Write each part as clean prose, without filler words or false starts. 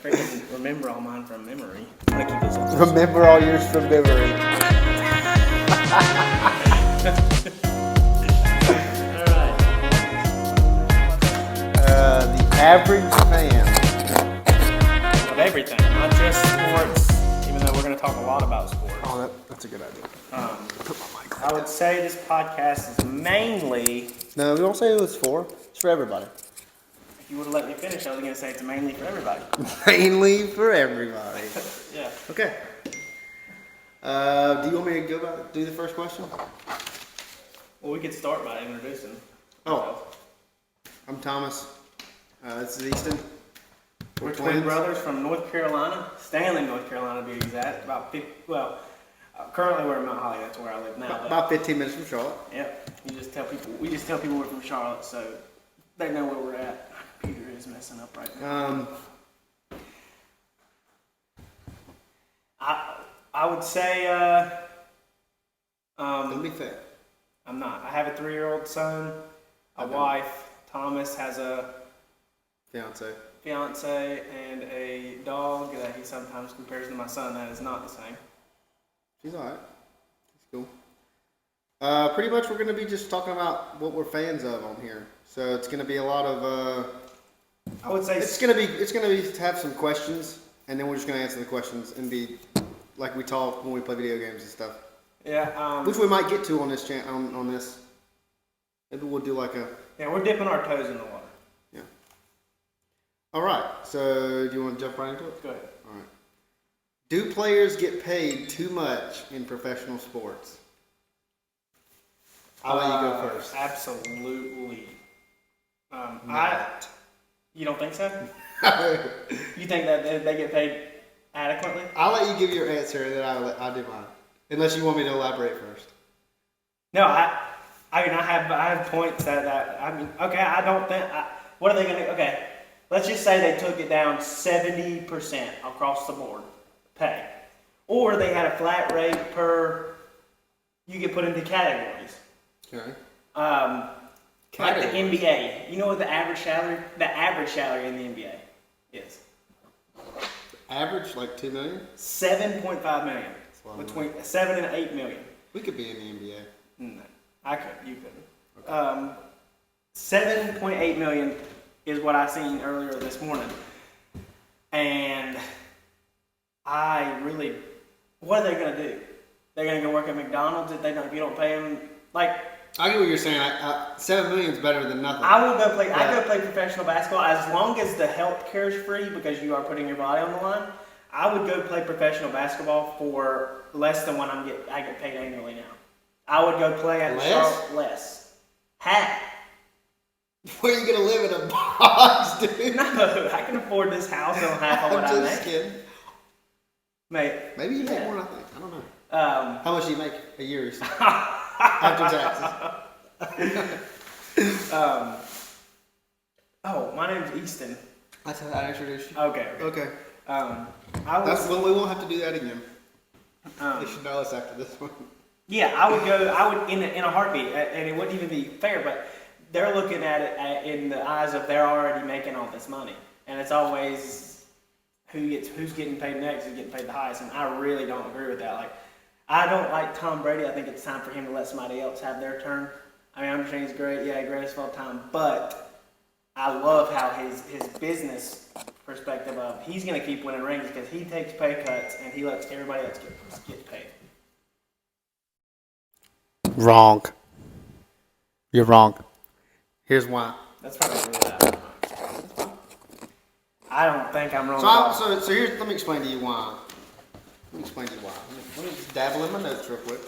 Freaking remember all mine from memory. I'm gonna keep this up. Remember all yours from memory. Alright. The average fan. Of everything, not just sports, even though we're gonna talk a lot about sports. Oh, that's a good idea. Put my mic I would say this podcast is mainly. No, we don't say who it's for. It's for everybody. If you would have let me finish, I was gonna say it's mainly for everybody. Mainly for everybody. Yeah. Okay. Do you want me to do the first question? Well, we could start by introducing. Oh, I'm Thomas. This is Easton. We're twin brothers from North Carolina, Stanley, North Carolina, to be exact. Currently we're in Mount Holly. That's where I live now. About 15 minutes from Charlotte. Yep. We just tell people we're from Charlotte, so they know where we're at. My computer is messing up right now. I would say. Don't be fair. I'm not. I have a 3-year-old son, a wife. Thomas has a fiance and a dog that he sometimes compares to my son. That is not the same. She's alright. She's cool. Pretty much we're going to be just talking about what we're fans of on here. So it's going to be a lot of, I would say it's going to be have some questions, and then we're just going to answer the questions and be like we talk when we play video games and stuff. Yeah. Which we might get to on this on this. Maybe we'll do like a. Yeah, we're dipping our toes in the water. Yeah. All right. So do you want to jump right into it? Go ahead. All right. Do players get paid too much in professional sports? I'll let you go first. Absolutely. Not. You don't think so? You think that they get paid adequately? I'll let you give your answer, and then I'll do mine. Unless you want me to elaborate first. No, I have points okay, I don't think. What are they going to? Okay, let's just say they took it down 70% across the board pay, or they had a flat rate per. You get put into categories. Okay. Like the NBA. You know what the average salary in the NBA is? Average, like $2 million? $7.5 million. Between 7 and 8 million. We could be in the NBA. No, I could. You couldn't. Okay. 7.8 million is what I seen earlier this morning, and what are they gonna do? They're gonna go work at McDonald's if you don't pay them like. I get what you're saying. $7 million is better than nothing. I will go play. Yeah. I go play professional basketball as long as the health care is free because you are putting your body on the line. I would go play professional basketball for less than what I get paid annually now. I would go play at less. Half. Where are you gonna live in a box, dude? No, I can afford this house on half of what I make. I'm just kidding. Maybe you make more than I think. I don't know. How much do you make a year after taxes? My name's Easton. That's how I introduced you. Okay. We won't have to do that again. They should know us after this one. Yeah, I would in a heartbeat, and it wouldn't even be fair, but they're looking at it in the eyes of they're already making all this money, and it's always who's getting paid next, who's getting paid the highest, and I really don't agree with that. Like, I don't like Tom Brady. I think it's time for him to let somebody else have their turn. I mean, I understand he's great, greatest of all time, but I love how his business perspective of he's going to keep winning rings because he takes pay cuts and he lets everybody else get paid. Wrong. You're wrong. Here's why. That's probably that. I don't think I'm wrong. So here's, let me explain to you why. Let me just dabble in my notes real quick.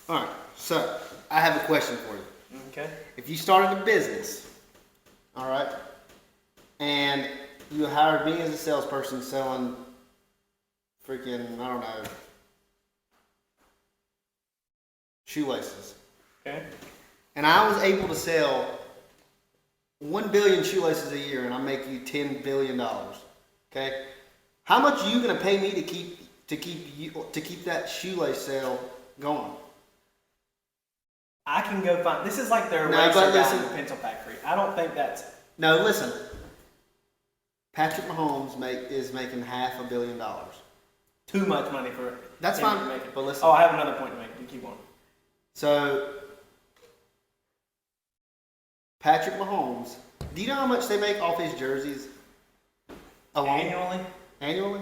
All right. So I have a question for you. Okay. If you started a business, all right, and you hired me as a salesperson selling freaking, I don't know, shoelaces. Okay. And I was able to sell 1 billion shoelaces a year, and I make you $10 billion. Okay. How much are you going to pay me to keep that shoelace sale going? I can go find. This is like their No, eraser but guy listen. in the pencil factory. I don't think that's. No, listen. Patrick Mahomes is making $500 million. Too much money for That's him fine, to make it. but listen. Oh, I have another point to make. You keep on. So, Patrick Mahomes, do you know how much they make off his jerseys alone? Annually? Annually?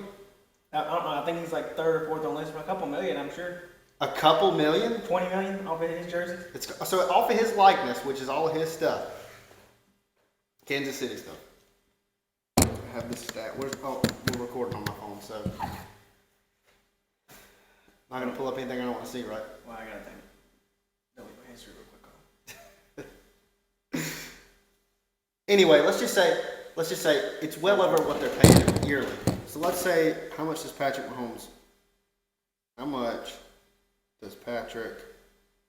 I don't know. I think he's like third or fourth on the list for a couple million, I'm sure. A couple million? 20 million off of his jerseys? So off of his likeness, which is all of his stuff. Kansas City stuff. I have this stat. We're recording on my phone, so I'm not gonna pull up anything I don't want to see, right? Well, I gotta think. Delete my history real quick. Anyway, let's just say it's well over what they're paying him yearly. So let's say, how much does Patrick Mahomes? How much does Patrick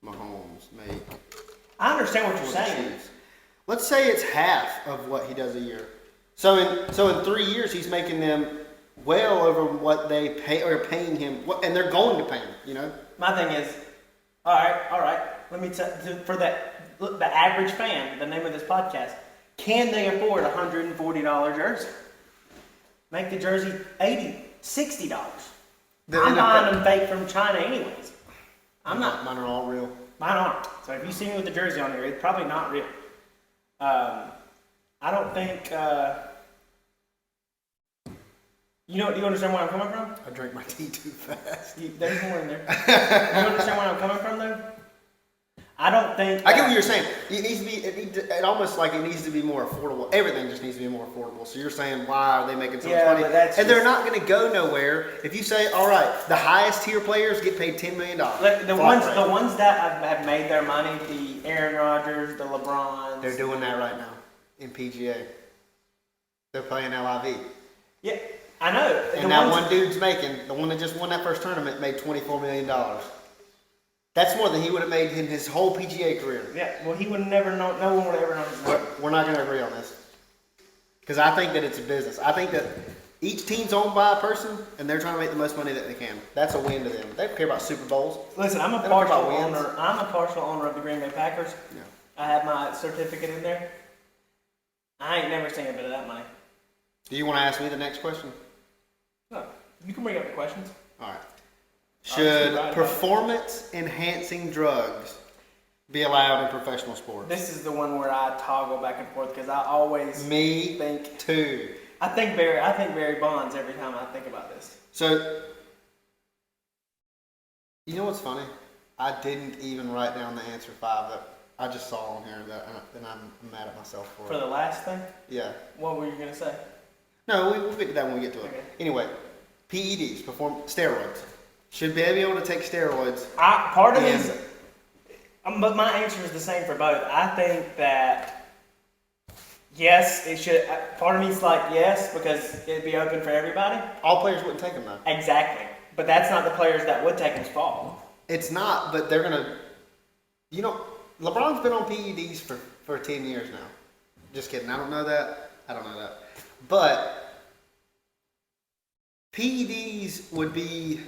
Mahomes make? I understand what for you're the saying. Chiefs? Let's say it's half of what he does a year. So in 3 years, he's making them well over what they are paying him, and they're going to pay him. You know. My thing is, all right. Let me tell for the average fan, the name of this podcast. Can they afford a $140 jersey? Make the jersey $80, $60. I'm buying them fake from China anyways. I'm not. Mine are all real. Mine aren't. So if you see me with the jersey on here, it's probably not real. I don't think. You understand where I'm coming from? I drank my tea too fast. There's more in there. You understand where I'm coming from, though? I don't think. I get what you're saying. It needs to be. It almost like it needs to be more affordable. Everything just needs to be more affordable. So you're saying, why are they making so much money? But that's and they're not going to go nowhere if you say, all right, the highest tier players get paid $10 million. Like the ones that have made their money, the Aaron Rodgers, the LeBrons. They're doing that right now in PGA. They're playing LIV. Yeah, I know. And that one dude's the one that just won that first tournament made $24 million. That's more than he would have made in his whole PGA career. Yeah, well, he would never know. No one would ever know his name. We're not going to agree on this. Because I think that it's a business. I think that each team's owned by a person, and they're trying to make the most money that they can. That's a win to them. They don't care about Super Bowls. Listen, I'm a partial owner. I'm a partial owner of the Green Bay Packers. Yeah. I have my certificate in there. I ain't never seen a bit of that money. Do you want to ask me the next question? No, you can bring up the questions. All right. Should performance-enhancing drugs be allowed in professional sports? This is the one where I toggle back and forth because I always think too. I think Barry Bonds every time I think about this. So, you know what's funny? I didn't even write down the answer 5 that I just saw on here, and I'm mad at myself for it. For the last thing? Yeah. What were you gonna say? No, we'll get to that when we get to it. Okay. Anyway, PEDs, steroids. Should they be able to take steroids? Part of me is, but my answer is the same for both. I think that yes, it should. Part of me is like yes because it'd be open for everybody. All players wouldn't take them though. Exactly, but that's not the players that would take them's fault. It's not, but they're gonna. LeBron's been on PEDs for 10 years now. Just kidding. I don't know that. But PEDs would be.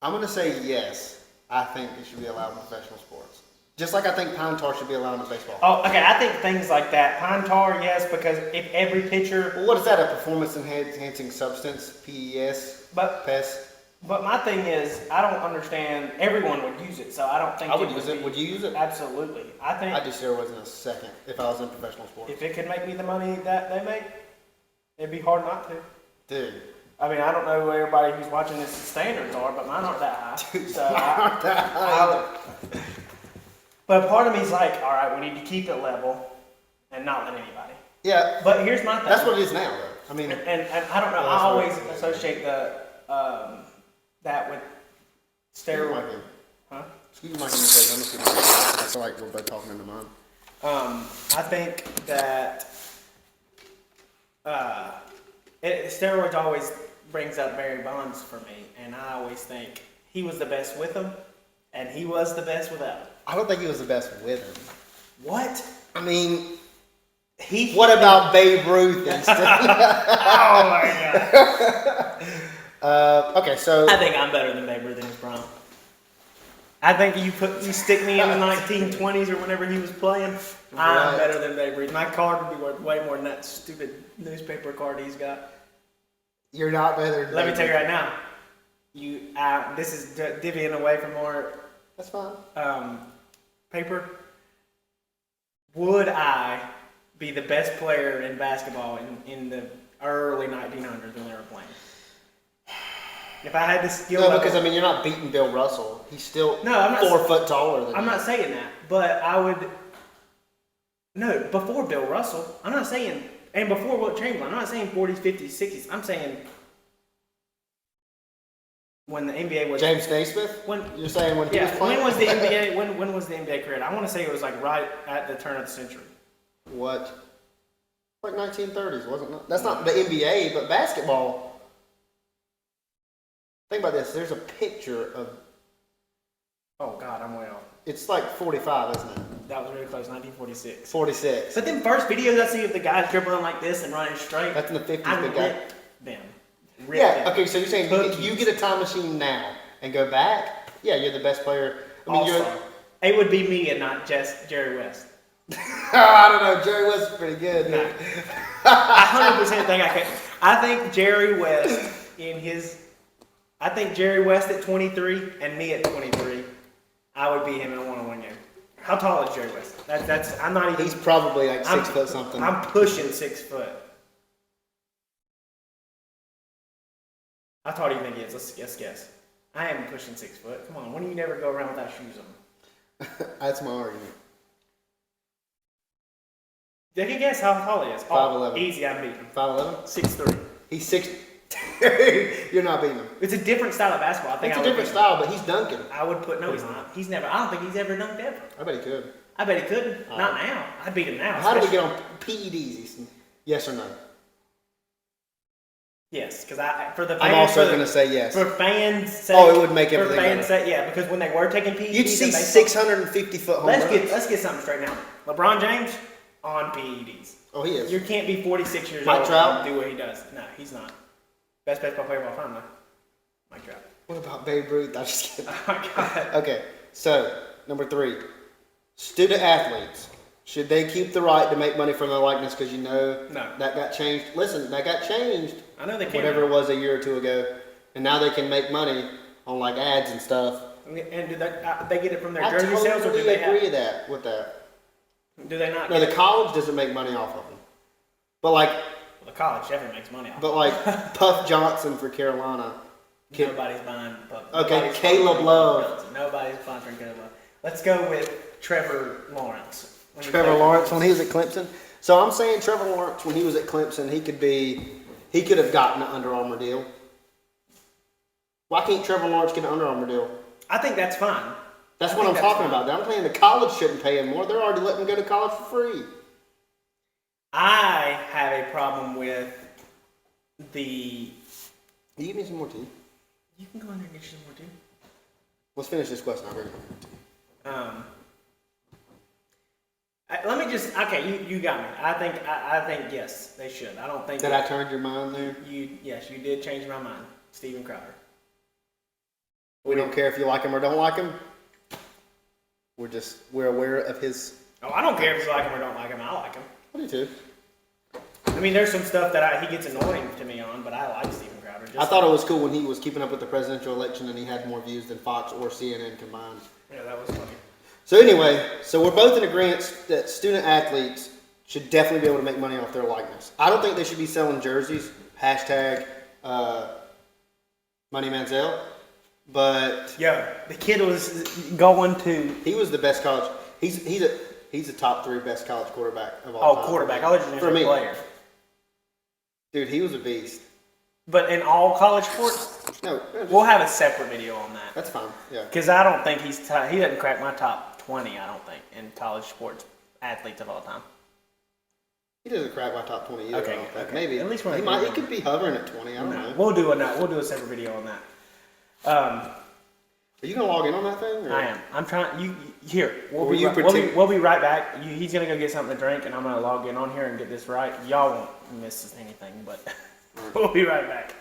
I'm going to say yes. I think it should be allowed in professional sports. Just like I think pine tar should be allowed in baseball. Oh, okay. I think things like that. Pine tar, yes, because if every pitcher. Well, what is that? A performance enhancing substance? PES? PES? But my thing is, I don't understand. Everyone would use it, so I don't think I would use it. Would you use it? Absolutely. I'd do steroids in a second if I was in professional sports. If it could make me the money that they make, it'd be hard not to. Dude. I mean, I don't know where everybody who's watching this standards are, but mine aren't that high. Dude, so aren't that high. But part of me is like, all right, we need to keep it level and not let anybody. Yeah. But here's my thing. That's what it is now, though. I mean, and I don't know. I always associate that with steroids. Huh? Excuse my conversation. I feel like we're both talking into mine. I think that steroids always brings up Barry Bonds for me, and I always think he was the best with them, and he was the best without them. I don't think he was the best with him. What? I mean, what about Babe Ruth instead? Oh my God. Okay, so I think I'm better than Babe Ruth in his prime. I think you stick me in the 1920s or whenever he was playing, I'm better than Babe Ruth. My card would be worth way more than that stupid newspaper card he's got. You're not better than Let me tell you right now. This is divvying away from more. That's fine. Paper. Would I be the best player in basketball in the early 1900s when they were playing? If I had the skill No, level, because I mean you're not beating Bill Russell. He's still No, I'm not 4 foot taller than I'm you. not saying that, but I would. No, before Bill Russell. I'm not saying, and before Wilt Chamberlain. I'm not saying 40s, 50s, 60s. I'm saying when the NBA was James Naismith? When You're saying when he was playing? when was the NBA? When was the NBA created? I want to say it was like right at the turn of the century. What? Like 1930s, wasn't it? That's not the NBA, but basketball. Think about this. There's a picture of. Oh God, I'm way off. It's like 45, isn't it? That was really close. 1946. 46. But then first videos I see of the guys dribbling like this and running straight. That's in the 50s. I The guy. rip them. Yeah. Okay. So you're saying you get a time machine now and go back? Yeah, you're the best player. I mean, Also, it would be me and not just Jerry West. I don't know. Jerry West is pretty good. No. I 100% think I could. I think Jerry West I think Jerry West at 23 and me at 23, I would beat him in a one-on-one game. How tall is Jerry West? That's I'm not even. He's probably like 6 foot something. I'm pushing 6 foot. How tall do you think he is? Let's guess. I am pushing 6 foot. Come on, when do you never go around without shoes on? That's my argument. Take a guess how tall he is. 5'11". Easy, I'm beating him. 5'11". 6'3". He's 6. You're not beating him. It's a different style of basketball. I think It's I a would different beat style, but he's dunking. him. I would put. No, he's not. He's never. I don't think he's ever dunked ever. I bet he could. I bet he couldn't. Not now. I'd beat him now. How do we get on PEDs, Easton? Yes or no? Yes, because for the fans, I'm also going to say yes. For fans' sake, Oh, it would make everything for fans' better. sake, yeah, because when they were taking PEDs, You'd see and they 650 foot home runs. let's get something straight now. LeBron James on PEDs. Oh, he is. You can't be 46 years Mike old Trout? and do what he does. No, he's not. Best baseball player of all time, though. Mike Trout. What about Babe Ruth? I'm just kidding. Oh my God. Okay, so number 3, student athletes. Should they keep the right to make money from their likeness? Because you know that got changed. Listen, that got changed. I know they can. Whatever it was a year or two ago, and now they can make money on like ads and stuff. And do they get it from their jersey sales, or do I they totally agree have? with that. Do they not? No, the college doesn't make money off of them. But like, The college definitely makes money off. but like Puff Johnson for Carolina. Nobody's buying. Okay, nobody's Caleb sponsoring Love. Nobody's sponsoring Caleb Love. Let's go with Trevor Lawrence. Trevor Lawrence when he was at Clemson. So I'm saying Trevor Lawrence when he was at Clemson, he could have gotten an Under Armour deal. Why can't Trevor Lawrence get an Under Armour deal? I think that's fine. That's what I'm talking about. I'm saying the college shouldn't pay him more. They're already letting him go to college for free. I have a problem with the. You give me some more tea. You can go in there and get you some more too. Let's finish this question. I'll bring it. Let me just. Okay, you got me. I think yes, they should. I don't think. Did I turn your mind there? Yes, you did change my mind, Steven Crowder. We don't care if you like him or don't like him. We're aware of his. Oh, I don't care if you like him or don't like him. I like him. I do too. I mean, there's some stuff that he gets annoying to me on, but I like Steven Crowder. I thought it was cool when he was keeping up with the presidential election and he had more views than Fox or CNN combined. Yeah, that was funny. So anyway, we're both in agreement that student athletes should definitely be able to make money off their likeness. I don't think they should be selling jerseys. Hashtag Money Manziel. But the kid was going to. He was the best college. He's a top 3 best college quarterback of all time. Oh, quarterback. I thought you For were me. player. Dude, he was a beast. But in all college sports, No, we'll have a separate video on that. that's fine. Yeah. Because I don't think he doesn't crack my top 20. I don't think in college sports athletes of all time. He doesn't crack my top 20 either. Okay, I don't think. okay. Maybe. At least we're he agreeing He on could be hovering at 20. I don't know. We'll do a separate video on that. Are you gonna log in on that thing? Or? I am. I'm trying. Here. Or We'll be right back. He's gonna go get something to drink, and I'm gonna log in on here and get this right. Y'all won't miss anything, but we'll be right back.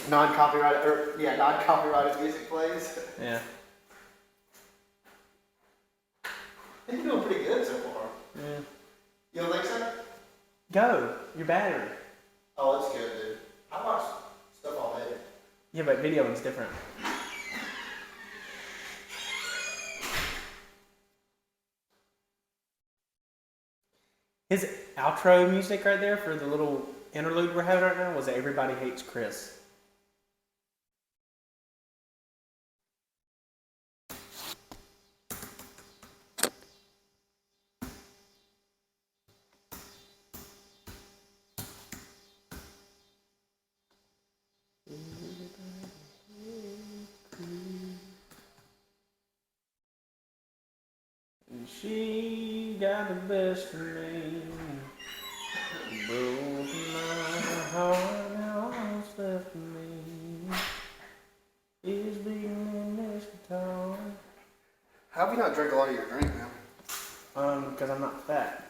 non-copyrighted music plays. Yeah. I think you're doing pretty good so far. Yeah. You don't think so? Go. Your battery. Oh, it's good, dude. I watch stuff all day. Yeah, but videoing's different. His outro music right there for the little interlude we're having right now was Everybody Hates Chris. And she got the best of me, broke my heart, now all's left for me is being in this guitar. How have you not drank a lot of your drink now? Because I'm not fat.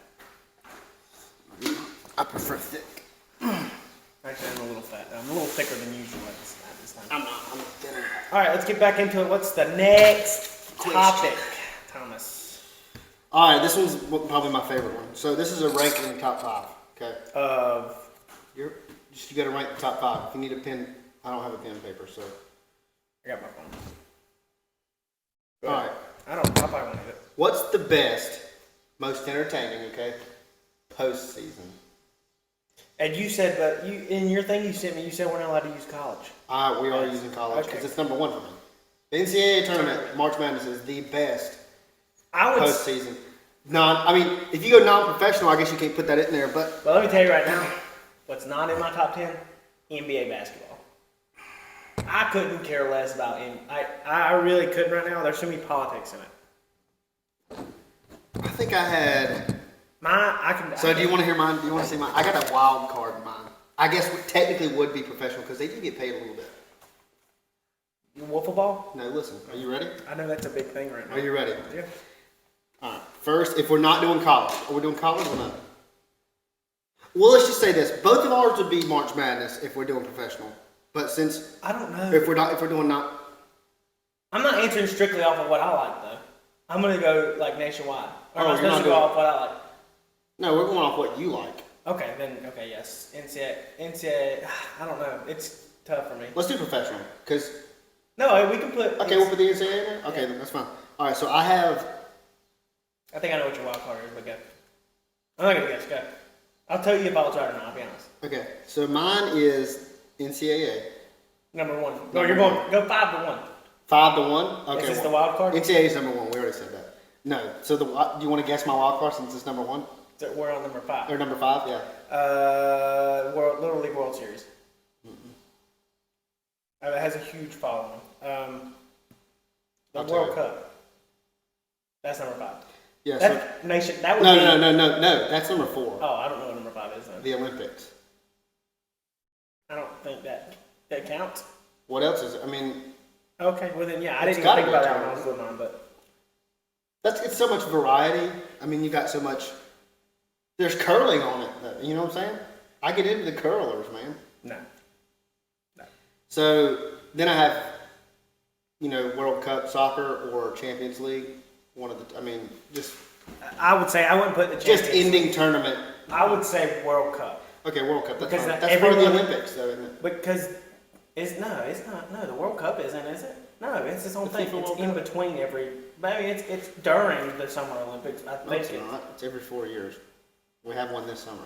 I prefer thick. Actually, I'm a little fat. I'm a little thicker than usual at this time. I'm not. I'm thinner. All right, let's get back into it. What's the next topic, Thomas? All right, this one's probably my favorite one. So this is a ranking top 5. Okay. You got to rank the top 5. If you need a pen, I don't have a pen and paper, so. I got my phone. All right. I probably won't need it. What's the best, most entertaining, okay, postseason? And you said, but you in your thing you sent me, you said we're not allowed to use college. We are using college because Okay. it's number 1 for me. The NCAA tournament, March Madness, is the best I would. postseason. If you go non-professional, I guess you can't put that in there, but But let me tell you right now, what's not in my top 10, NBA basketball. I couldn't care less about I really couldn't right now. There's so many politics in it. I think I had. I can. So do you want to hear mine? Do you want to see mine? I got a wild card in mine. I guess technically would be professional because they do get paid a little bit. You wiffle ball? No, listen. Are you ready? I know that's a big thing right now. Are you ready? Yeah. All right. First, if we're not doing college, are we doing college or not? Well, let's just say this: both of ours would be March Madness if we're doing professional. But since I don't know. if we're doing not, I'm not answering strictly off of what I like though. I'm gonna go like nationwide. Or am I you're supposed not to go doing- off what I like? no, we're going off what you like. Okay, yes. NCAA. I don't know. It's tough for me. Let's do professional because No, we can put. okay, we'll put the NCAA in there. Okay, Yeah. then that's fine. All right, so I have. I think I know what your wild card is, but go. I'm not gonna guess. Go. I'll tell you if I was right or not. I'll be honest. Okay, so mine is NCAA. Number 1. No, you're going go 5-1. 5-1. Okay. Is this the wild card? NCAA is number 1. We already said that. No. So do you want to guess my wild card since it's number 1 So we're on number 5. or number 5? Yeah. Little League World Series. It has a huge following. The I'll tell World you. Cup. That's number 5. Yeah. That nation. That would No, be. no. That's number 4. Oh, I don't know what number 5 is then. The Olympics. I don't think that counts. What else is it? I mean, Okay, well then, yeah, I It's didn't even gotta think be about a that when I tournament. was doing mine, but it's so much variety. I mean, you got so much. There's curling on it. You know what I'm saying? I get into the curlers, man. no. So then I have, World Cup soccer or Champions League. One of the. I mean, just I would say I wouldn't put the just Champions League. ending tournament. I would say World Cup Okay, World Cup. That's Because fine. that That's part of the everyone- Olympics, though, isn't it? because it's not. No, the World Cup isn't, is it? No, it's its own The thing. FIFA It's World in Cup? between every. But I mean, it's during the Summer Olympics. I No, think it's not. It's every 4 years. We have one this summer.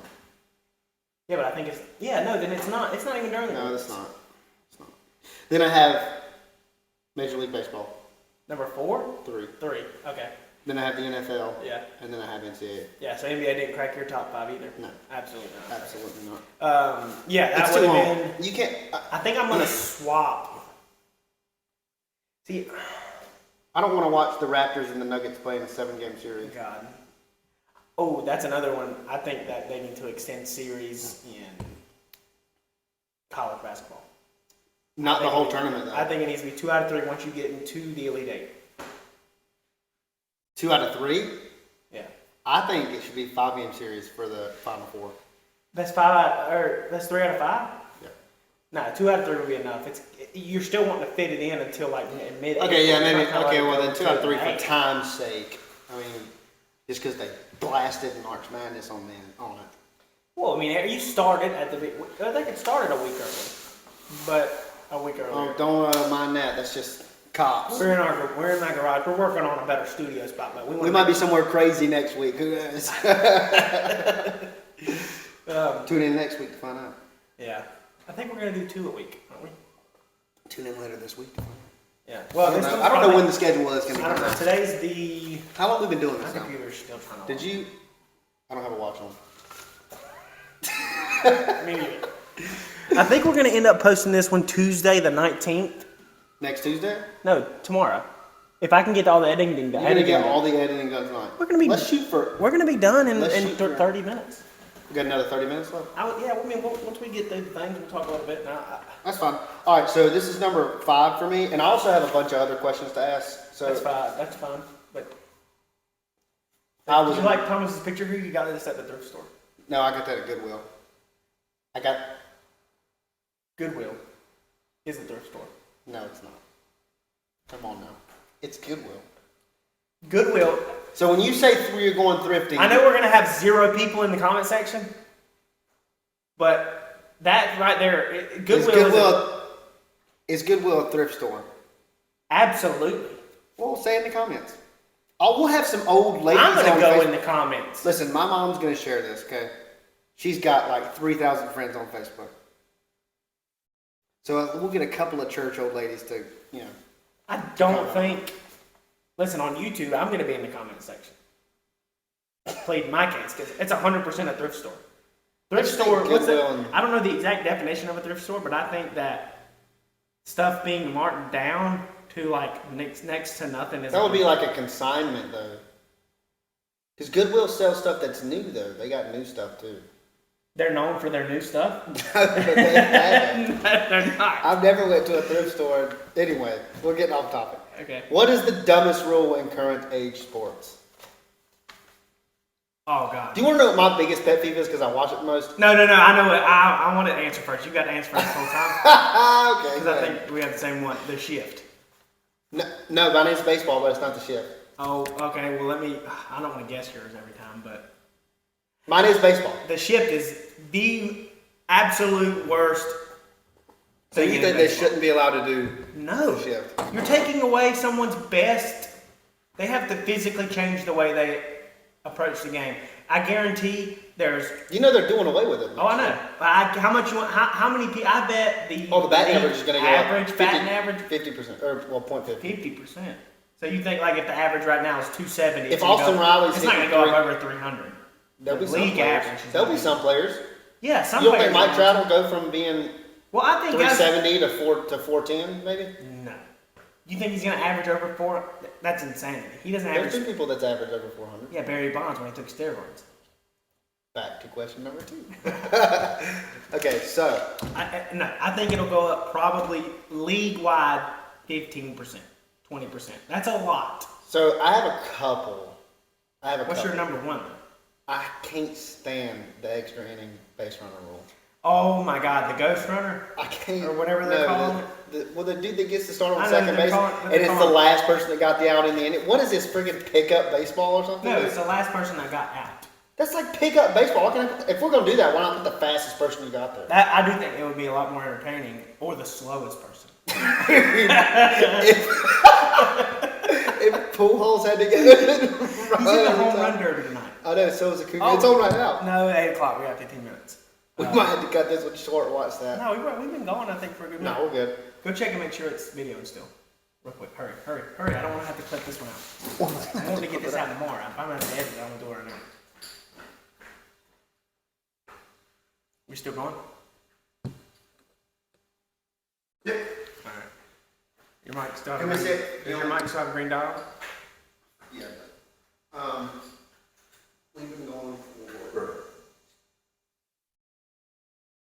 Yeah, but I think it's. Yeah, no, then it's not. It's not even during the No, Olympics. it's not. It's not. Then I have Major League Baseball, Number 4, 3. 3. Okay. Then I have the NFL, Yeah. and then I have NCAA. Yeah. So NBA didn't crack your top 5 either. No, Absolutely not. absolutely not. Yeah, that It's would too have long. been. You can't. I think I'm gonna swap. See, I don't want to watch the Raptors and the Nuggets play in a 7-game series. God. Oh, that's another one. I think that they need to extend series in college basketball. Not the I think whole it- tournament, though. I think it needs to be 2 out of 3 once you get into the Elite Eight. 2 out of 3. Yeah. I think it should be 5-game series for the Final Four. That's 3 out of 5. Yeah. No, 2 out of 3 would be enough. You're still wanting to fit it in until like mid. Okay, yeah, maybe. Okay, well then 2 out of 3 for time's sake. I mean, just because they blasted March Madness on it. Well, I mean, you started at the. They could start it a week early, but a week earlier. Oh, don't mind that. That's just cops. We're in my garage. We're working on a better studio spot, but we might be somewhere crazy next week. Who knows? Tune in next week to find out. Yeah, I think we're gonna do 2 a week, aren't we? Tune in later this week to find out. Yeah. Well, I don't know when the schedule is going to be. I don't know. Today's the. How long have we been doing this My now? computer's still trying to. Did you? I don't have a watch on. I think we're gonna end up posting this one Tuesday the 19th. Next Tuesday? No, tomorrow. If I can get all the editing done. You're gonna get all the editing done tonight. Let's shoot for. We're gonna be done in 30 minutes. We got another 30 minutes left. Once we get through the things, we'll talk a little bit. That's fine. All right, so this is number 5 for me, and I also have a bunch of other questions to ask. So that's fine. That's fine. But did you like Thomas's picture? Who you got this at the thrift store? No, I got that at Goodwill. Goodwill is a thrift store. No, it's not. Come on now. It's Goodwill. Goodwill. So when you say you're going thrifting... I know we're going to have 0 people in the comment section, but that right there, is Goodwill a thrift store? Absolutely. Well, say in the comments. We'll have some old ladies I'm going to go Facebook. in the comments. Listen, my mom's going to share this, okay? She's got like 3,000 friends on Facebook. So we'll get a couple of church old ladies to, I don't think... Listen, on YouTube, I'm going to be in the comment section. Played my case, because it's 100% a thrift store. Thrift store, I don't know the exact definition of a thrift store, but I think that stuff being marked down to like next to nothing is... That would be like a consignment, though. Because Goodwill sells stuff that's new, though. They got new stuff, too. They're known for their new stuff? They're not. I've never went to a thrift store. Anyway, we're getting off topic. Okay. What is the dumbest rule in current age sports? Oh, God. Do you want to know what my biggest pet peeve is because I watch it the most? No. I know it. I want to answer first. You got to answer first the whole time. Okay. Because I think we have the same one. The shift. No, my name's baseball, but it's not the shift. Oh, okay. Well, I don't want to guess yours every time, but... Mine is baseball. The shift is the absolute worst. So you think they shouldn't be allowed to do no shift? You're taking away someone's best. They have to physically change the way they approach the game. I guarantee there's. They're doing away with it. Oh, I know. How much you want? How many people? I bet the. The batting average is going to go average up. batting average 50%, or 0.50. 50%. So you think like if the average right now is 270, if Austin Riley's, it's not going to go up over 300. There'll be some players. There'll be some players. Yeah, some you players. You don't think Mike Trout will go from being I think 370 to 410 maybe? No. You think he's going to average over 4? That's insanity. He doesn't average. There's been people that's averaged over 400. Yeah, Barry Bonds when he took steroids. Back to question number 2. Okay, so. I think it'll go up probably league-wide 15%, 20%. That's a lot. So I have a couple. What's your number 1 though? I can't stand the extra inning base runner rule. Oh my God, the ghost runner? I can't. Or whatever they're calling it. The dude that gets to start on second base, and it's the last person that got the out in the inning. What is this, friggin' pickup baseball or something? No, it's the last person that got out. That's like pickup baseball. If we're gonna do that, why not put the fastest person you got there? I do think it would be a lot more entertaining, or the slowest person. If Pujols had to get He's in the home run derby tonight. I know, so is a Cougar. It's on right now. No, 8 o'clock. We got 15 minutes. We might have to cut this one short and watch that. No, we've been going, I think, for a good minute. No, we're good. Go check and make sure it's videoing still. Real quick. Hurry. I don't want to have to clip this one out. I want to get this out tomorrow. If I'm going to edit it, I'm going to do it right now. We still going? Yep. All right. Your mic still Can we see? Does your mic still have a green dial? Yeah. We've been going for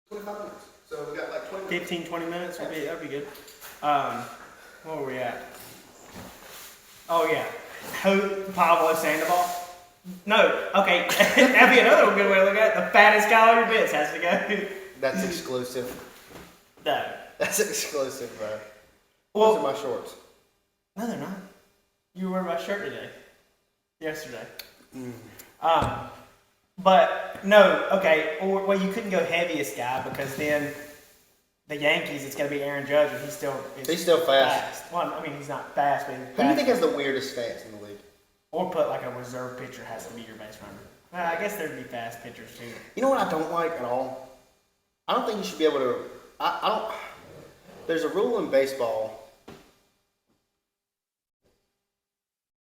25 minutes. So we got like 20 minutes. 15, 20 minutes? That'd be good. Where were we at? Oh, yeah. Pablo Sandoval? No. Okay. That'd be another good way to look at it. The fattest guy on your bits has to go. That's exclusive. No. That's exclusive, bro. Well, Those are my shorts. No, they're not. You were wearing my shirt today. Yesterday. But no, okay. Well, you couldn't go heaviest guy because then the Yankees, it's going to be Aaron Judge, and he's still fast. Well, I mean, he's not fast, but he's fast. Who do you think has the weirdest stats in the league? Or put like a reserve pitcher has to be your base runner. Well, I guess there'd be fast pitchers too. You know what I don't like at all? I don't think you should be able to. I don't. There's a rule in baseball.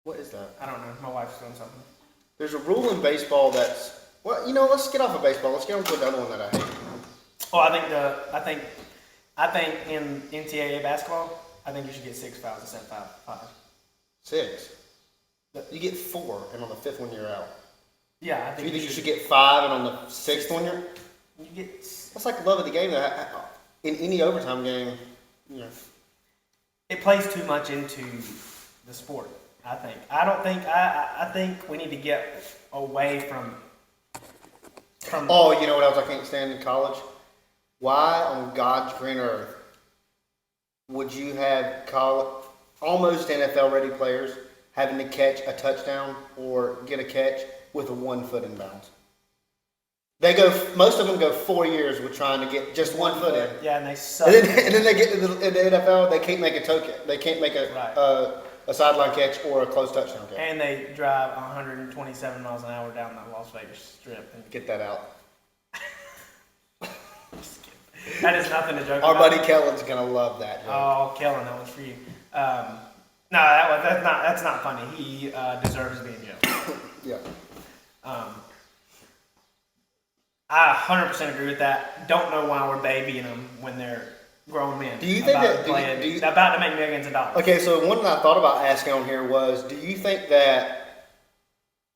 What is that? I don't know. My wife's doing something. There's a rule in baseball that's. Well, let's get off of baseball. Let's get on to the other one that I hate. Oh, I think in NCAA basketball, I think you should get 6 fouls instead of 5. 6. You get 4, and on the 5th one you're out. Yeah, I think you should get 5, and on the 6th one you get. That's like love of the game. In any overtime game, It plays too much into the sport. I think. I think we need to get away from. Oh, you know what else I can't stand in college? Why on God's green earth would you have almost NFL ready players having to catch a touchdown or get a catch with a 1 foot in bounds? Most of them go 4 years with trying to get just 1 foot in. Yeah, and they suck. And then they get in the NFL, they can't make a toe catch. They can't make a sideline catch or a close touchdown catch. And they drive 127 miles an hour down that Las Vegas Strip. And Get that out. That is nothing to joke Our about. buddy Kellen's gonna love that joke. Oh, Kellen, that one's for you. No, that's not funny. He deserves to be in jail. Yeah. I 100% agree with that. Don't know why we're babying them when they're grown men. Do you think about to make millions of dollars? Okay, so one that I thought about asking on here was, do you think that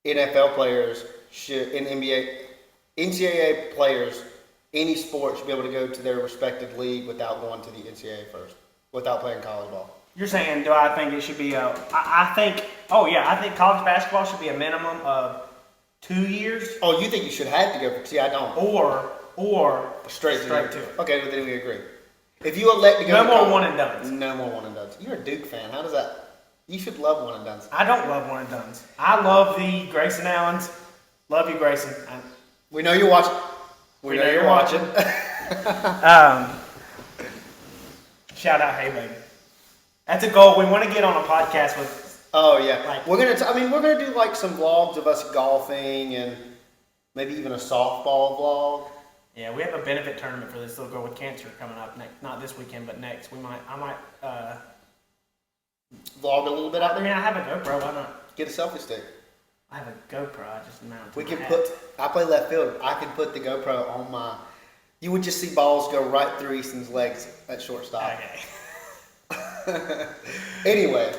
NFL players should, in NCAA players, any sport should be able to go to their respective league without going to the NCAA first, without playing college ball? You're saying, do I think it should be I think college basketball should be a minimum of 2 years. Oh, you think you should have to go? See, I don't. Or straight to it. Okay, well, then we agree. If you elect to go no to more college, one and dones. No more one and dones. You're a Duke fan. How does that? You should love one and dones. I don't love one and dones. I love the Grayson Allens. Love you, Grayson. We know you're watching. We know you're watching. Shout out, hey baby. That's a goal. We want to get on a podcast with. Oh yeah, we're gonna do like some vlogs of us golfing and maybe even a softball vlog. Yeah, we have a benefit tournament for this little girl with cancer coming up not this weekend, but next. I might vlog a little bit out there. I mean, I have a GoPro. Why not? Get a selfie stick. I have a GoPro. I just mounted. We can I play left field. I can put the GoPro on my. You would just see balls go right through Easton's legs at shortstop. Okay. Anyway,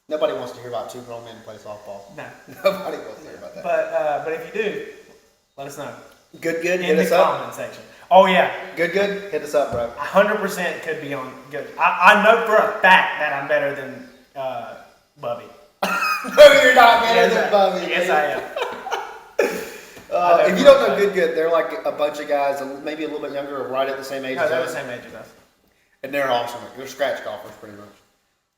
nobody wants to hear about 2 grown men play softball. No. Nobody wants to hear about that. But if you do, let us know. Good. In Hit the us up. comment section. Oh yeah. Good. Hit us up, bro. 100% could be on good. I know for a fact that I'm better than Bubby. No, you're not better than Bubby. Yes, I am. If you don't know Good, they're like a bunch of guys, maybe a little bit younger, or right at the same age. No, they're the same age as us. And they're awesome. They're scratch golfers, pretty much.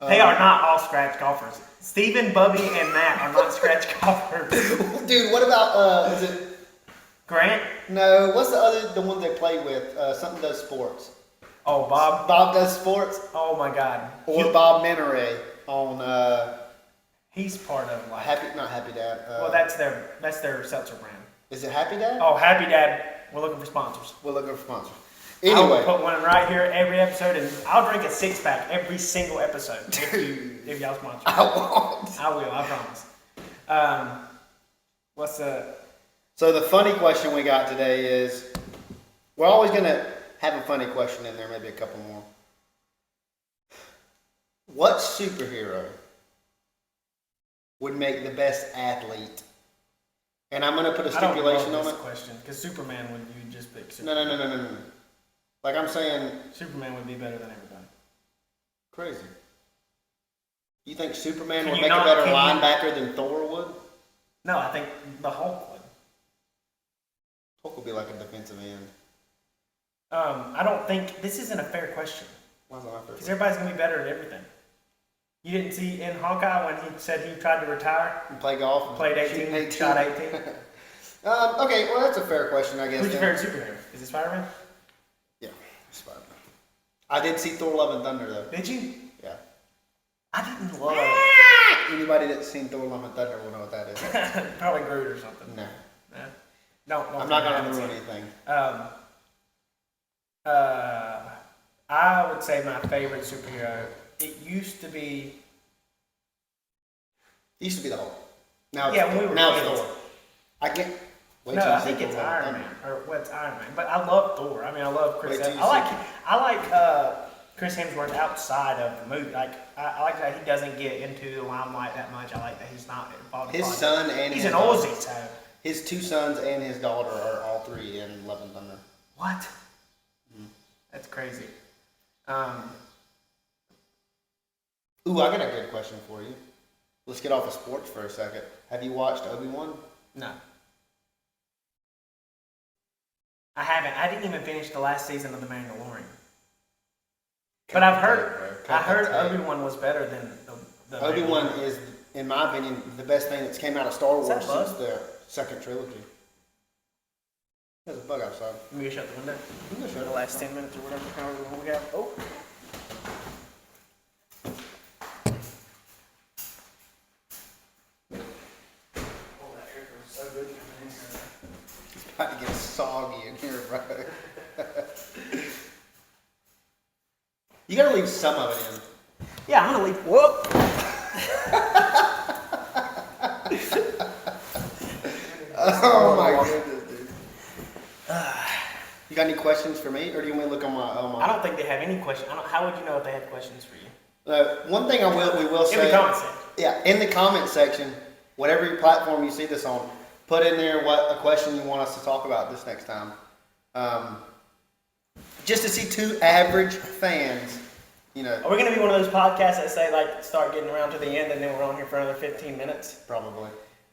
They are not all scratch golfers. Steven, Bubby, and Matt are not scratch golfers. Dude, what about is it Grant? No, what's the one they play with? Something does sports. Oh, Bob. Bob does sports. Oh my God. Or Bob Meneray on. He's part of like. Not Happy Dad. Well, that's their seltzer brand. Is it Happy Dad? Oh, Happy Dad. We're looking for sponsors. We're looking for sponsors. I Anyway, will put one right here every episode, and I'll drink a 6-pack every single episode if y'all sponsor. I won't. I will. I promise. What's the? So the funny question we got today is, we're always gonna have a funny question in there, maybe a couple more. What superhero would make the best athlete? And I'm gonna put a stipulation on it. Question, because Superman would you just pick? Superman. No. Like I'm saying, Superman would be better than everybody. Crazy. You think Superman would make a better linebacker than Thor would? No, I think the Hulk would. Hulk would be like a defensive end. I don't think this isn't a fair question Why is that not fair? because everybody's gonna be better at everything. You didn't see in Hawkeye when he said he tried to retire, You play golf. And played 18, shot 18. Okay, well that's a fair question, I guess. Who's your then. favorite superhero? Is it Spider-Man? Yeah, Spider-Man. I did see Thor: Love and Thunder though. Did you? Yeah. I didn't love. Anybody that's seen Thor: Love and Thunder will know what that is. Probably Groot or something. No. No, I'm not gonna ruin anything. I would say my favorite superhero. It used to be. It used to be the Hulk. Now Yeah, when we were now it's kids. Thor. I can't. Wait No, till you I see think Thor: it's Love and Iron Thunder. Man or what's Iron Man. But I love Thor. I mean, I love Chris. Wait till you I like Chris Hemsworth outside of the movie. Like I like that he doesn't get into the limelight that much. I like that he's not involved. His son and he's his an daughter- Aussie, so His two sons and his daughter are all three in Love and Thunder. what? That's crazy. Ooh, I got a good question for you. Let's get off of sports for a second. Have you watched Obi-Wan? No. I haven't. I didn't even finish the last season of The Mandalorian. But I've heard. I heard Obi-Wan was better than the Obi-Wan Mandalorian. is, in my opinion, the best thing that's came out of Star Is Wars that bug? since the second trilogy. There's a bug outside. Let me go shut the window. I'm gonna show The you. last 10 minutes or whatever, however long we got. Oh. Oh, that air feels so good coming in here. It's about to get soggy in here, bro. You gotta leave some of it in. Yeah, I'm gonna leave. Whoop. Oh my goodness, dude. You got any questions for me, or do you want me to look on my? I don't think they have any questions. How would you know if they had questions for you? One thing we will say. In the comments section. Yeah, in the comment section, whatever platform you see this on, put in there what a question you want us to talk about this next time. Just to see two average fans, you know. Are we gonna be one of those podcasts that say like start getting around to the end and then we're on here for another 15 minutes? Probably.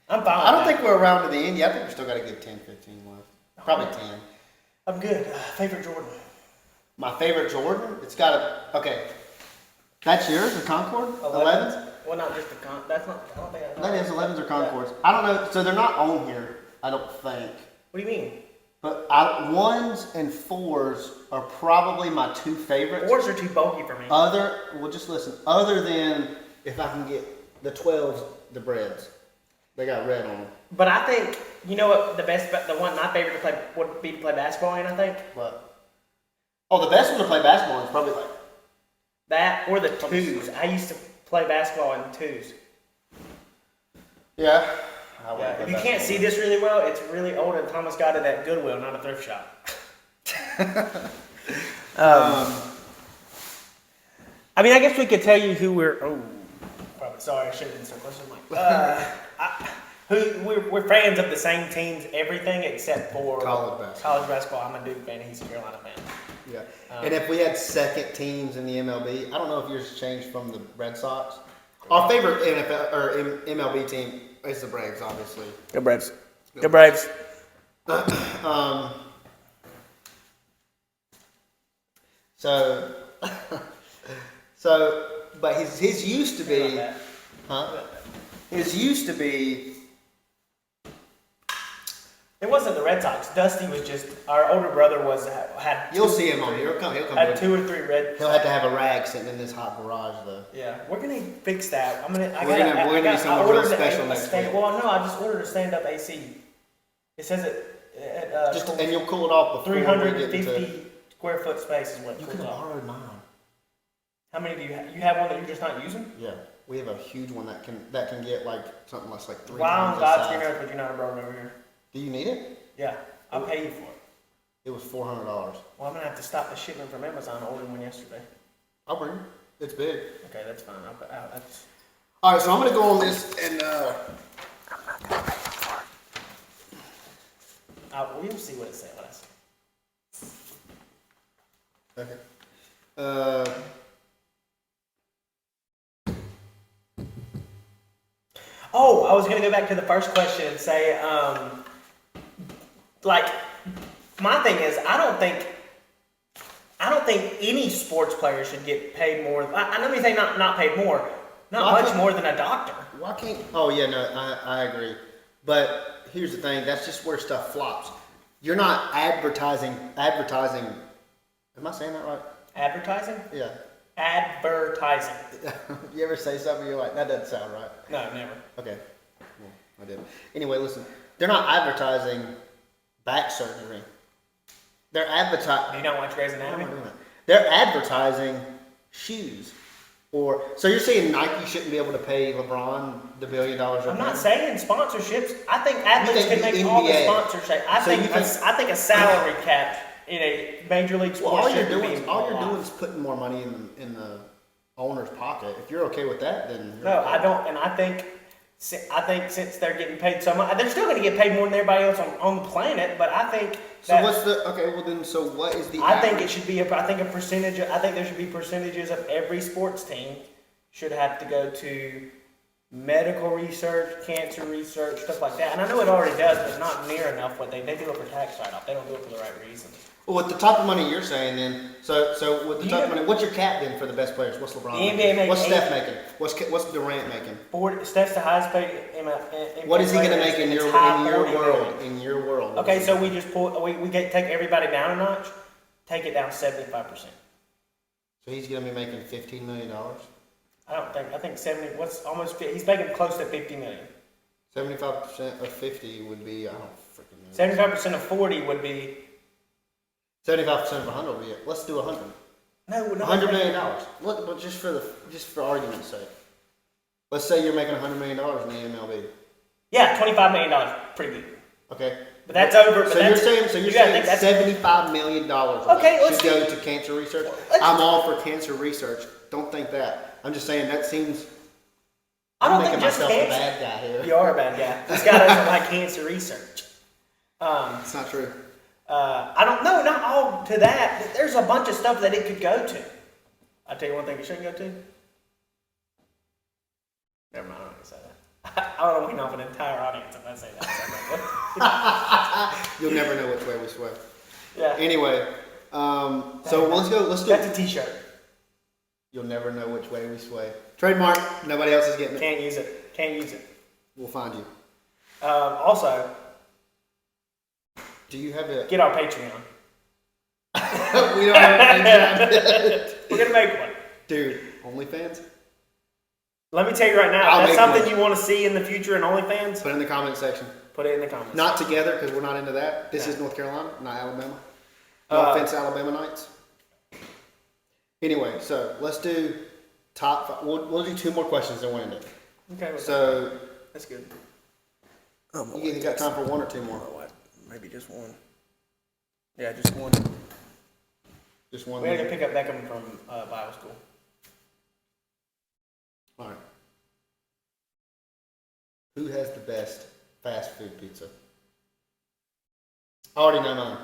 I'm fine. I don't think we're around to the end yet. I think we still got a good 10, 15 left. Probably 10. I'm good. Favorite Jordan. My favorite Jordan, it's got a, okay. That's yours, the Concord? 11s? Well, not just the that's not. I don't think That is 11s or Concords. I don't know, so they're not on here, I don't think. What do you mean? But 1s and 4s are probably my two favorites. Fours are too bulky for me. Well, just listen. Other than if I can get the 12s, the Breads. They got red on them. But I think you know what the one my favorite to play would be to play basketball in. I think What? Oh, the best one to play basketball is probably like. that or the twos. I used to play basketball in twos. Yeah. Yeah. If you can't see this really well, it's really old and Thomas got it at Goodwill, not a thrift shop. I mean, I guess we could tell you who we're. Oh, probably. Sorry, I should have been so close to the mic. We're fans of the same teams, everything except for College basketball. College basketball. I'm a Duke fan. He's a Carolina fan. Yeah. And if we had second teams in the MLB, I don't know if yours changed from the Red Sox. Our favorite NFL or MLB team is the Braves, obviously. Go Braves. Go Braves. But his used to be, huh? His used to be. It wasn't the Red Sox. Dusty was just our older brother had. You'll see him on here. He'll come. Had 2 or 3 red. He'll have to have a rag sitting in this hot garage, though. Yeah, we're gonna fix that. We're gonna do something real special next week. Well, no, I just ordered a stand-up AC. It says And you'll cool it off before we get 350 into. square foot space is what it You cools could have off. borrowed mine. How many do you have? You have one that you're just not using? Yeah, we have a huge one that can get like something less like 3 Why times on the God's size. green earth would you not have brought it over here? Do you need it? Yeah, I'll pay you for it. It was $400. Well, I'm gonna have to stop the shipment from Amazon. I ordered one yesterday. I'll bring it. It's big. Okay, that's fine. That's. All right, so I'm gonna go on this and. I'm not gonna pay you for it. We'll see what it says. Okay. Oh, I was gonna go back to the first question and say, like, my thing is, I don't think I don't think any sports player should get paid more. Let me say not paid more, not much more than a doctor. Why can't? Oh yeah, no, I agree. But here's the thing: that's just where stuff flops. You're not advertising. Am I saying that right? Advertising? Yeah. Advertising. You ever say something you're like, that doesn't sound right? No, never. Okay. Well, I did. Anyway, listen. They're not advertising back surgery. They're advertising. Do you not watch Grey's Anatomy? Why am I doing that? They're advertising shoes. So you're saying Nike shouldn't be able to pay LeBron the $1 billion? I'm not saying sponsorships. I think athletes can make all the sponsorship. I think a salary cap in a major league sport. Well, all you're doing is putting more money in the owner's pocket. If you're okay with that, then no, I don't. And I think since they're getting paid so much, they're still going to get paid more than everybody else on the planet. But I think. So what's the okay? Well then, so what is the? I think it should be a percentage. I think there should be percentages of every sports team should have to go to medical research, cancer research, stuff like that. And I know it already does, but not near enough. What they do it for tax write-off. They don't do it for the right reasons. Well, with the type of money you're saying, then, so with the type of money, what's your cap then for the best players? What's LeBron making? What's Steph making? What's Durant making? Steph's the highest paid. What is he going to make in your world? In your world. Okay, so we just take everybody down a notch, take it down 75%. So he's going to be making $15 million. I think 70. He's making close to 50 million. 75% of 50 would be I don't freaking know. 75% of 40 would be. 75% of 100 would be it. Let's do 100. No, $100 million. Look, but just for argument's sake, let's say you're making $100 million in the MLB. Yeah, $25 million, pretty good. Okay, but that's over. So you're saying $75 million should go to cancer research. I'm all for cancer research. Don't think that. I'm just saying that seems. I'm making myself a bad guy here. You are a bad guy. This guy doesn't like cancer research. It's not true. I don't know, not all to that. There's a bunch of stuff that it could go to. I'll tell you one thing it shouldn't go to. Never mind, I'm not going to say that. I don't know off an entire audience if I say that. You'll never know which way we sway. Yeah. Anyway, so let's do That's a t-shirt. You'll never know which way we sway. Trademark, nobody else is getting it. Can't use it. We'll find you. Also, do you have a... Get our Patreon. We don't have a Patreon yet. We're going to make one. Dude, OnlyFans? Let me tell you right now, if that's something you want to see in the future in OnlyFans, put it in the comment section. Put it in the comments. Not together, because we're not into that. This is North Carolina, not Alabama. No offense, Alabama Knights. Anyway, so let's do top five. We'll do 2 more questions and we'll end it. Okay. So... That's good. You got time for 1 or 2 more? Maybe just 1. Yeah, just 1. Just 1. We had to pick up Beckham from Bible school. All right. Who has the best fast food pizza? I already know mine.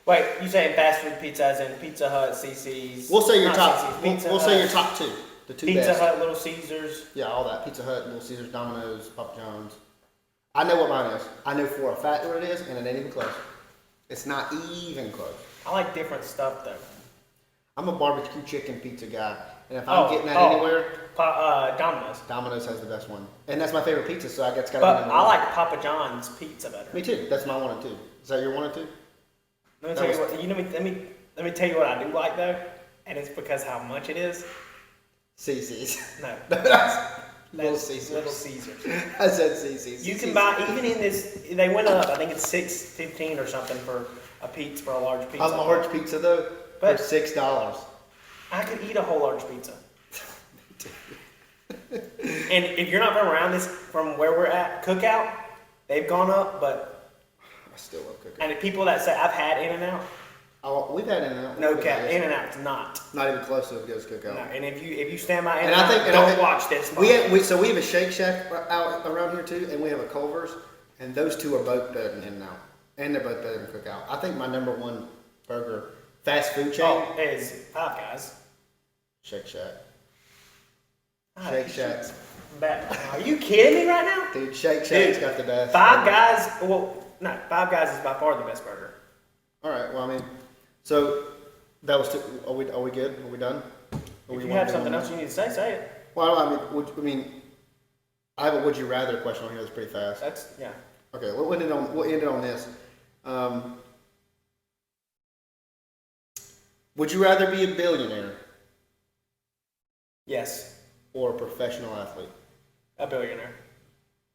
Wait, you saying fast food pizza as in Pizza Hut, CC's? We'll say your top. We'll say your top 2. The 2 Pizza best. Hut, Little Caesars. Yeah, all that. Pizza Hut, Little Caesars, Domino's, Papa John's. I know what mine is. I know for a fact what it is, and it ain't even close. It's not even close. I like different stuff though. I'm a barbecue chicken pizza guy, and if I'm getting that anywhere, Domino's. Domino's has the best one, and that's my favorite pizza. So I guess got. But I like Papa John's pizza better. Me too. That's my 1 and 2. Is that your 1 and 2? Let me tell you what. Let me tell you what I do like though, and it's because how much it is. CC's. No. Little Caesars. Little Caesars. I said CC's. You can buy, even in this, they went up, I think it's $6.15 or something for a pizza, for a large pizza. A large pizza though, for $6. I could eat a whole large pizza. And if you're not from around this, from where we're at, Cookout, they've gone up, but. I still love Cookout. And the people that say, I've had In-N-Out. Oh, we've had In-N-Out. No cap, In-N-Out's not. Not even close to as good as Cookout. No, and if you stand by In-N-Out, don't watch this. We have a Shake Shack out around here too, and we have a Culver's, and those 2 are both better than In-N-Out, and they're both better than Cookout. I think my number 1 burger fast food chain is Five Guys. Shake Shack. Shake Shack. Are you kidding me right now? Dude, Shake Shack's got the best. Five Guys. Well, no, Five Guys is by far the best burger. All right. Well, I mean, so That was. Are we good? Are we done? If you have something else you need to say it. Well, I mean, I have a would you rather question on here that's pretty fast. That's yeah. Okay, we'll end it on this. Would you rather be a billionaire Yes, or a professional athlete? a billionaire.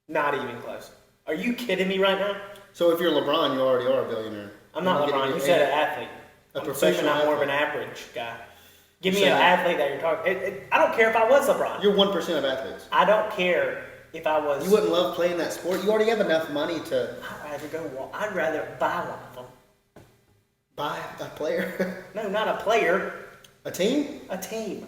Not even close. Are you kidding me right now? So if you're LeBron, you already are a billionaire. I'm not LeBron. You said an athlete. A I'm professional assuming I'm more of an athlete. average guy. Give me an athlete that you're talking. I don't care if I was LeBron. You're 1% of athletes. I don't care if I was. You wouldn't love playing that sport. You already have enough money to I'd rather buy one of them. buy a player. No, not a player. A team? A team.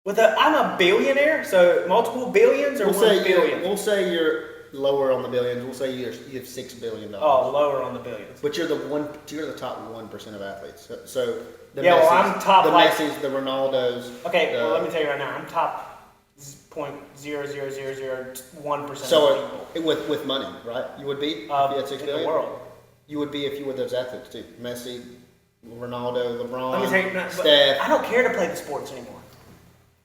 I'm a billionaire, so multiple billions or We'll one say billion. we'll say you're lower on the billions. We'll say you have $6 billion. Oh, lower on the billions. But you're the top 1% of athletes. So the Yeah, well, Messis, I'm top, the like- Messis, the Ronaldos. Okay, well, let me tell you right now, I'm top 0.00001% So of people with money, right? You would be if you had $6 in billion. the world. You would be if you were those athletes too. Messi, Ronaldo, LeBron, Let me tell you, no, but Steph. I don't care to play the sports anymore.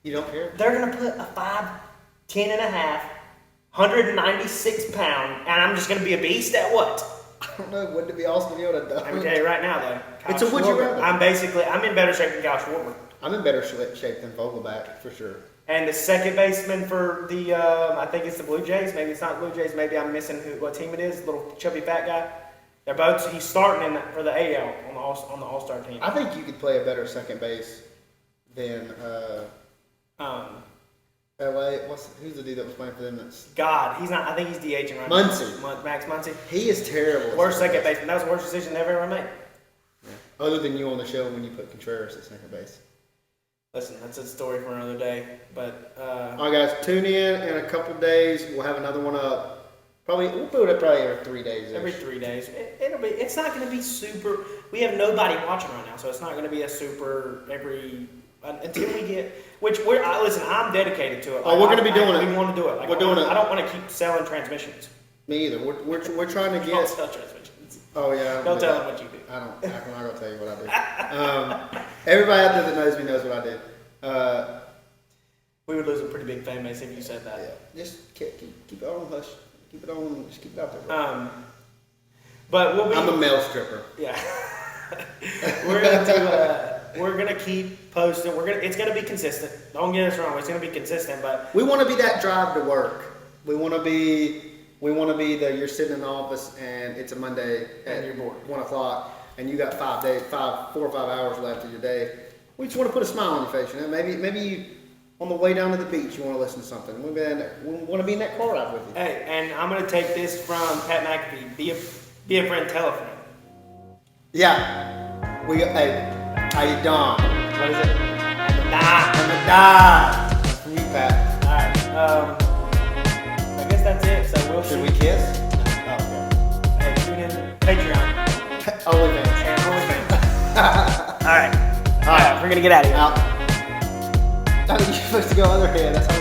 You don't care? They're gonna put a 5'10" and a half, 196 pound, and I'm just gonna be a beast at what? I don't know. Wouldn't it be awesome to be able to dunk? Let me tell you right now, though. It's a would you rather. I'm in better shape than Kyle Schwarber. I'm in better shape than Vogelback for sure. And the second baseman for the, I think it's the Blue Jays. Maybe it's not the Blue Jays. Maybe I'm missing what team it is. Little chubby fat guy. They're both. He's starting for the AL on the All-Star team. I think you could play a better second base than LA. Who's the dude that was playing for them? God, he's not. I think he's DHing right Muncy. now. Max Muncy. He is terrible. Worst second baseman. That was the worst decision they've ever made. Yeah. Other than you on the show when you put Contreras at second base. Listen, that's a story for another day. But all right, guys, tune in a couple days. We'll have another one up. We'll put it probably every 3 days. Every 3 days. It's not going to be super. We have nobody watching right now, so it's not going to be a super until we get. Listen, I'm dedicated to it. Oh, we're going to be doing it. We want to do it. We're doing it. I don't want to keep selling transmissions. Me either. We're trying to Don't get. sell transmissions. Oh yeah. Don't tell them what you do. I'm not going to tell you what I do. Everybody out there that knows me knows what I do. We would lose a pretty big fan base if you said that. Yeah. Just keep it on hush. Keep it on. Just keep it out there. But we'll be. I'm a male stripper. Yeah. We're gonna keep posting. It's gonna be consistent. Don't get us wrong. It's gonna be consistent, but We want to be that drive to work. We want to be the you're sitting in the office and it's a Monday And you're bored. 1 o'clock and you got 4 or 5 hours left of your day. We just want to put a smile on your face. You know, maybe you, on the way down to the beach, you want to listen to something. We want to be in that car ride with you. hey, and I'm gonna take this from Pat McAfee. Be a friend, tell a friend. Yeah. Hey, how you doing? What is it? I'm a die. From you, Pat. All right. I guess that's it. So we'll Should see. we kiss? Oh, okay. Hey, tune in Patreon OnlyFans. and OnlyFans. All right. We're gonna get out of here. Out. I mean, you're supposed to go other hand. That's how